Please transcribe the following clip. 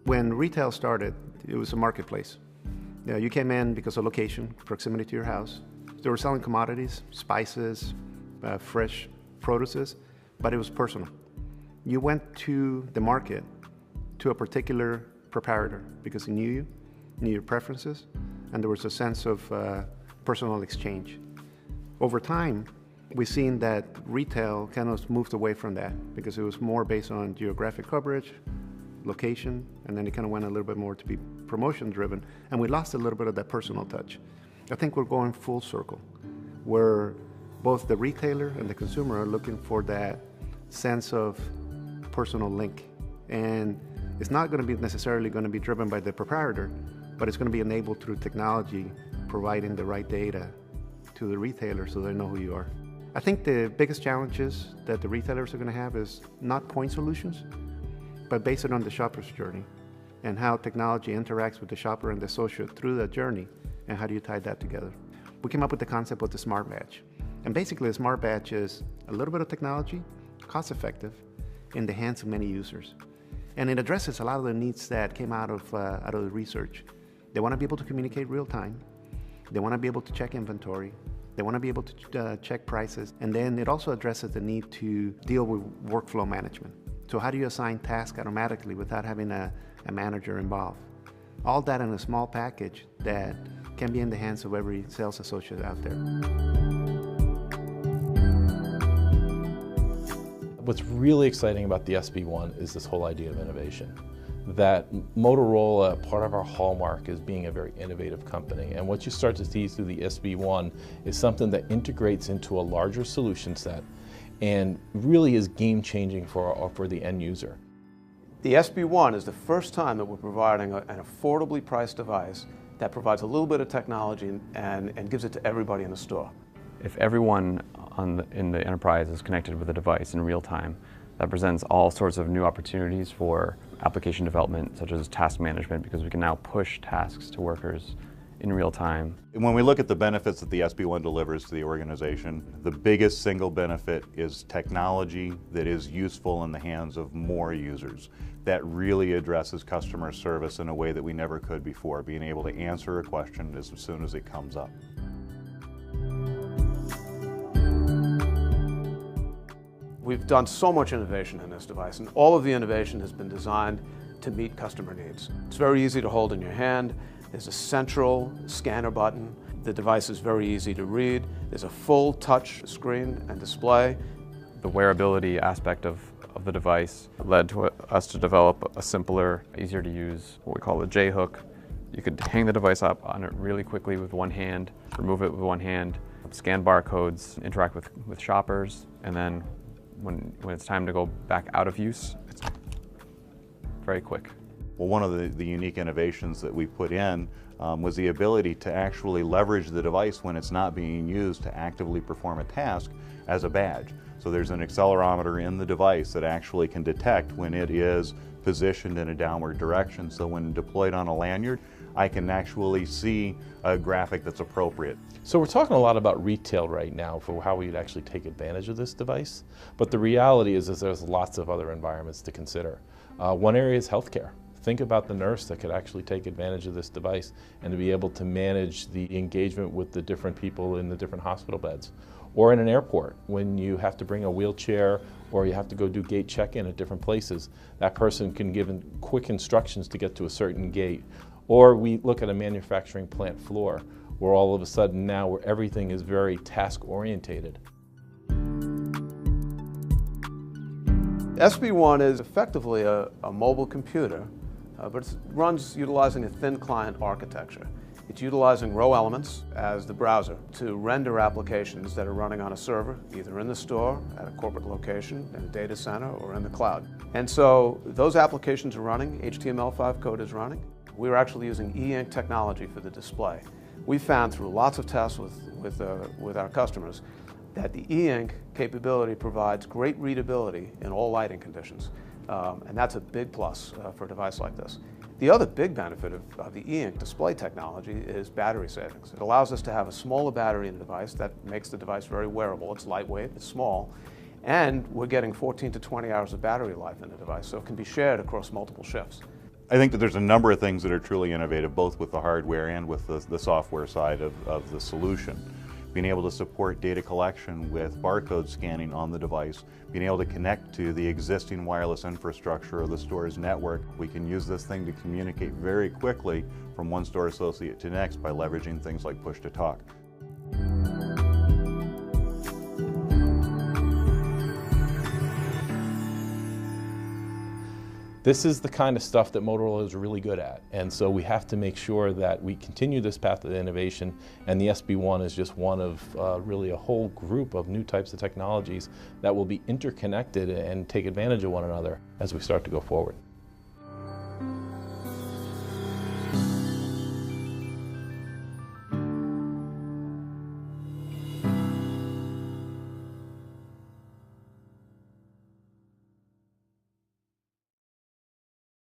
When retail started, it was a marketplace. You came in because of location, proximity to your house. They were selling commodities, spices, fresh produces, but it was personal. You went to the market to a particular proprietor because he knew you, knew your preferences, and there was a sense of personal exchange. Over time, we've seen that retail kind of moved away from that because it was more based on geographic coverage, location, and then it kind of went a little bit more to be promotion driven, and we lost a little bit of that personal touch. I think we're going full circle, where both the retailer and the consumer are looking for that sense of personal link. And it's not going to be necessarily going to be driven by the proprietor, but it's going to be enabled through technology, providing the right data to the retailer so they know who you are. I think the biggest challenges that the retailers are going to have is not point solutions, but based on the shopper's journey and how technology interacts with the shopper and the associate through that journey, and how do you tie that together. We came up with the concept of the Smart Badge. And basically, the Smart Badge is a little bit of technology, cost-effective, in the hands of many users. And it addresses a lot of the needs that came out of the research. They want to be able to communicate real time. They want to be able to check inventory. They want to be able to check prices. And then it also addresses the need to deal with workflow management. So how do you assign tasks automatically without having a manager involved? All that in a small package that can be in the hands of every sales associate out there. What's really exciting about the SB1 is this whole idea of innovation. That Motorola, part of our hallmark is being a very innovative company. And what you start to see through the SB1 is something that integrates into a larger solution set and really is game-changing for the end user. The SB1 is the first time that we're providing an affordably priced device that provides a little bit of technology and gives it to everybody in the store. If everyone in the enterprise is connected with a device in real time, that presents all sorts of new opportunities for application development, such as task management, because we can now push tasks to workers in real time. When we look at the benefits that the SB1 delivers to the organization, the biggest single benefit is technology that is useful in the hands of more users. That really addresses customer service in a way that we never could before, being able to answer a question as soon as it comes up. We've done so much innovation in this device, and all of the innovation has been designed to meet customer needs. It's very easy to hold in your hand. There's a central scanner button. The device is very easy to read. There's a full touch screen and display. The wearability aspect of the device led to us to develop a simpler, easier to use, what we call a J-hook. You could hang the device up on it really quickly with one hand, remove it with one hand, scan barcodes, interact with shoppers, and then when it's time to go back out of use, it's very quick. Well, one of the unique innovations that we put in was the ability to actually leverage the device when it's not being used to actively perform a task as a badge. So there's an accelerometer in the device that actually can detect when it is positioned in a downward direction. So when deployed on a lanyard, I can actually see a graphic that's appropriate. So we're talking a lot about retail right now for how we'd actually take advantage of this device, but the reality is there's lots of other environments to consider. One area is healthcare. Think about the nurse that could actually take advantage of this device and to be able to manage the engagement with the different people in the different hospital beds. Or in an airport, when you have to bring a wheelchair or you have to go do gate check-in at different places, that person can give quick instructions to get to a certain gate. Or we look at a manufacturing plant floor where all of a sudden now where everything is very task-orientated. SB1 is effectively a mobile computer, but it runs utilizing a thin client architecture. It's utilizing row elements as the browser to render applications that are running on a server, either in the store, at a corporate location, in a data center, or in the cloud. And so those applications are running, HTML5 code is running. We're actually using e-ink technology for the display. We found through lots of tests with our customers that the e-ink capability provides great readability in all lighting conditions. And that's a big plus for a device like this. The other big benefit of the e-ink display technology is battery savings. It allows us to have a smaller battery in the device that makes the device very wearable. It's lightweight, it's small, and we're getting 14 to 20 hours of battery life in the device, so it can be shared across multiple shifts. I think that there's a number of things that are truly innovative, both with the hardware and with the software side of the solution. Being able to support data collection with barcode scanning on the device, being able to connect to the existing wireless infrastructure of the store's network. We can use this thing to communicate very quickly from one store associate to the next by leveraging things like push-to-talk. This is the kind of stuff that Motorola is really good at, and so we have to make sure that we continue this path of innovation, and the SB1 is just one of really a whole group of new types of technologies that will be interconnected and take advantage of one another as we start to go forward.